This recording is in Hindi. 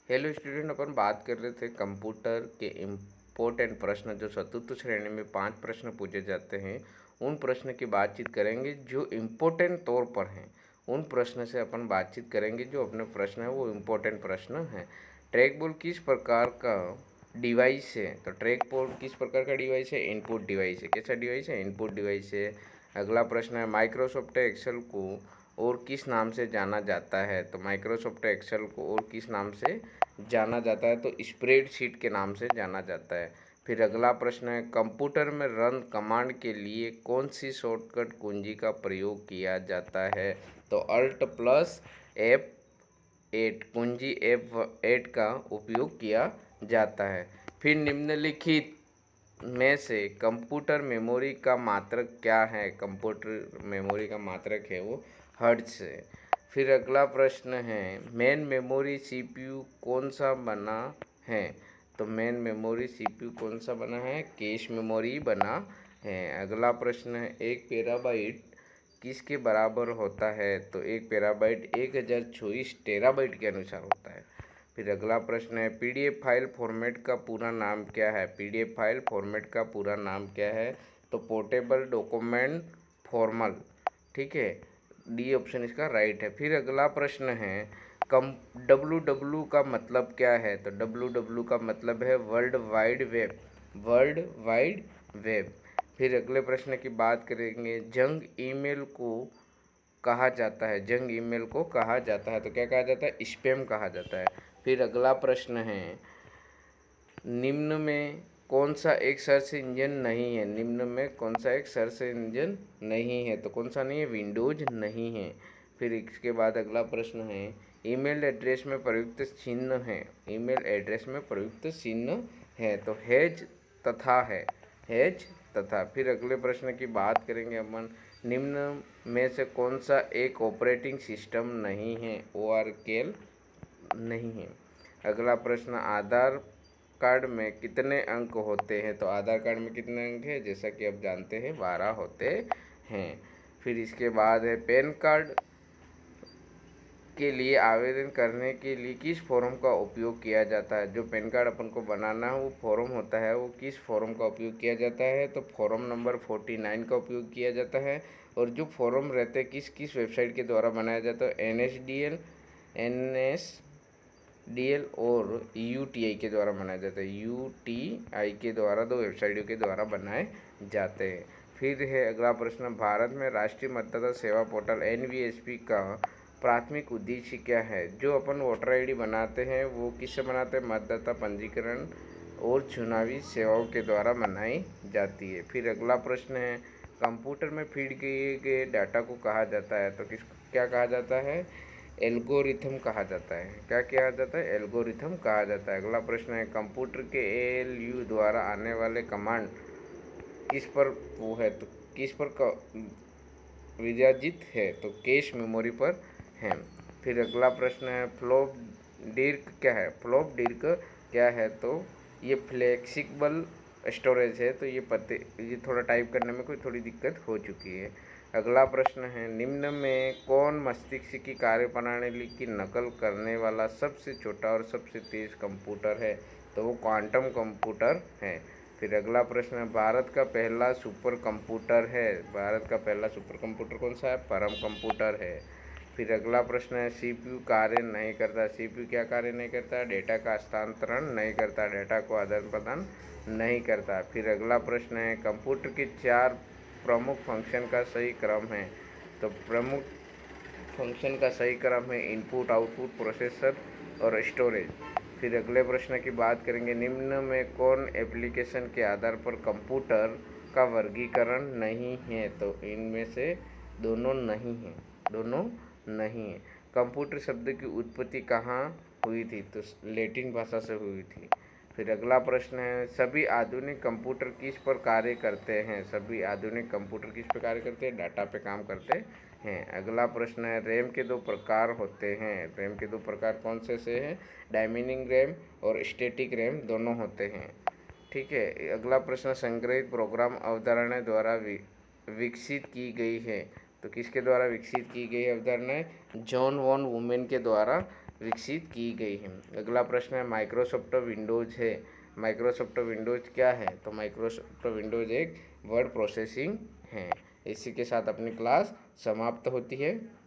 हेलो स्टूडेंट, अपन बात कर रहे थे कंप्यूटर के इम्पोर्टेंट प्रश्न जो चतुर्थ श्रेणी में 5 प्रश्न पूछे जाते हैं। उन प्रश्न की बातचीत करेंगे जो इम्पोर्टेंट तौर पर हैं। उन प्रश्न से अपन बातचीत करेंगे जो अपने प्रश्न है वो इम्पोर्टेंट प्रश्न हैं। ट्रैक बॉल किस प्रकार का डिवाइस है? तो ट्रैक बॉल किस प्रकार का डिवाइस है? इनपुट डिवाइस है। कैसा डिवाइस है? इनपुट डिवाइस है। अगला प्रश्न है माइक्रोसॉफ्ट एक्सेल को और किस नाम से जाना जाता है? तो माइक्रोसॉफ्ट एक्सेल को और किस नाम से जाना जाता है? तो स्प्रेडशीट के नाम से जाना जाता है। फिर अगला प्रश्न है कंप्यूटर में रन कमांड के लिए कौन सी शॉर्टकट कुंजी का प्रयोग किया जाता है? तो अल्ट प्लस F8 कुंजी F8 का उपयोग किया जाता है। फिर निम्नलिखित में से कंप्यूटर मेमोरी का मात्रक क्या है? कंप्यूटर मेमोरी का मात्रक है वो हर्ट्ज है। फिर अगला प्रश्न है मेन मेमोरी सीपीयू कौन सा बना है? तो मेन मेमोरी सीपीयू कौन सा बना है? कैश मेमोरी बना है। अगला प्रश्न है एक पेराबाइट किसके बराबर होता है? तो एक पेराबाइट 1024 टेराबाइट के अनुसार होता है। फिर अगला प्रश्न है पीडीएफ फाइल फॉर्मेट का पूरा नाम क्या है? पीडीएफ फाइल फॉर्मेट का पूरा नाम क्या है? तो पोर्टेबल डॉक्यूमेंट फॉर्मल। ठीक है, डी ऑप्शन इसका राइट है। फिर अगला प्रश्न है कम डब्ल्यू का मतलब क्या है? तो डब्ल्यू का मतलब है world wide web. World wide web. फिर अगले प्रश्न की बात करेंगे जंक ईमेल को कहा जाता है। जंक ईमेल को कहा जाता है तो क्या कहा जाता है? स्पैम कहा जाता है। फिर अगला प्रश्न है निम्न में कौन सा एक सर्च इंजन नहीं है? निम्न में कौन सा एक सर्च इंजन नहीं है? तो कौन सा नहीं है? विंडोज नहीं है। फिर इसके बाद अगला प्रश्न है ईमेल एड्रेस में प्रयुक्त चिन्ह है। ईमेल एड्रेस में प्रयुक्त चिन्ह है तो हैज तथा है। हैज तथा। फिर अगले प्रश्न की बात करेंगे अपन निम्न में से कौन सा एक ऑपरेटिंग सिस्टम नहीं है? ओआरकेल नहीं है। अगला प्रश्न आधार कार्ड में कितने अंक होते हैं? तो आधार कार्ड में कितने अंक हैं? जैसा कि आप जानते हैं 12 होते हैं। फिर इसके बाद है पैन कार्ड के लिए आवेदन करने के लिए किस फॉर्म का उपयोग किया जाता है? जो पैन कार्ड अपन को बनाना है वो फॉर्म होता है, वो किस फॉर्म का उपयोग किया जाता है? तो फॉर्म नंबर 49 का उपयोग किया जाता है। और जो फॉर्म रहते हैं किस किस वेबसाइट के द्वारा बनाया जाता है? NSDL और UTI के द्वारा बनाया जाता है। UTI के द्वारा 2 वेबसाइटों के द्वारा बनाए जाते हैं। फिर है अगला प्रश्न भारत में राष्ट्रीय मतदाता सेवा पोर्टल NVSP का प्राथमिक उद्देश्य क्या है? जो अपन वोटर आईडी बनाते हैं वो किससे बनाते हैं? मतदाता पंजीकरण और चुनावी सेवाओं के द्वारा बनाई जाती है। फिर अगला प्रश्न है कंप्यूटर में फीड किए गए डाटा को कहा जाता है। तो क्या कहा जाता है? एल्गोरिथम कहा जाता है। क्या कहा जाता है? एल्गोरिथम कहा जाता है। अगला प्रश्न है कंप्यूटर के ALU द्वारा आने वाले कमांड किस पर वो है? तो किस पर विराजित है? तो कैश मेमोरी पर है। फिर अगला प्रश्न है फ्लॉप डिस्क क्या है? फ्लॉप डिस्क क्या है? तो ये फ्लेक्सिबल स्टोरेज है। तो ये थोड़ा टाइप करने में कोई थोड़ी दिक्कत हो चुकी है। अगला प्रश्न है निम्न में कौन मस्तिष्क की कार्यप्रणाली की नकल करने वाला सबसे छोटा और सबसे तेज कंप्यूटर है? तो वो क्वांटम कंप्यूटर है। फिर अगला प्रश्न है भारत का पहला सुपर कंप्यूटर है। भारत का पहला सुपर कंप्यूटर कौन सा है? परम कंप्यूटर है। फिर अगला प्रश्न है CPU कार्य नहीं करता। CPU क्या कार्य नहीं करता? डेटा का हस्तांतरण नहीं करता, डेटा को आदान प्रदान नहीं करता। फिर अगला प्रश्न है कंप्यूटर के 4 प्रमुख फंक्शन का सही क्रम है। तो प्रमुख फंक्शन का सही क्रम है इनपुट, आउटपुट, प्रोसेसर और स्टोरेज। फिर अगले प्रश्न की बात करेंगे निम्न में कौन एप्लीकेशन के आधार पर कंप्यूटर का वर्गीकरण नहीं है? तो इनमें से दोनों नहीं हैं। दोनों नहीं है। कंप्यूटर शब्द की उत्पत्ति कहाँ हुई थी? तो लैटिन भाषा से हुई थी। फिर अगला प्रश्न है सभी आधुनिक कंप्यूटर किस पर कार्य करते हैं? सभी आधुनिक कंप्यूटर किस पर कार्य करते हैं? डाटा पे काम करते हैं। अगला प्रश्न है रैम के 2 प्रकार होते हैं। रैम के 2 प्रकार कौन से हैं? डायनेमिक रैम और स्टैटिक रैम दोनों होते हैं। ठीक है। अगला प्रश्न संग्रहित प्रोग्राम अवधारणा द्वारा विकसित की गई है। तो किसके द्वारा विकसित की गई अवधारणा है? जॉन वॉन वुमेन के द्वारा विकसित की गई है। अगला प्रश्न है माइक्रोसॉफ्ट विंडोज़ है। माइक्रोसॉफ्ट विंडोज़ क्या है? तो माइक्रोसॉफ्ट विंडोज़ एक वर्ड प्रोसेसिंग है। इसी के साथ अपनी क्लास समाप्त होती है।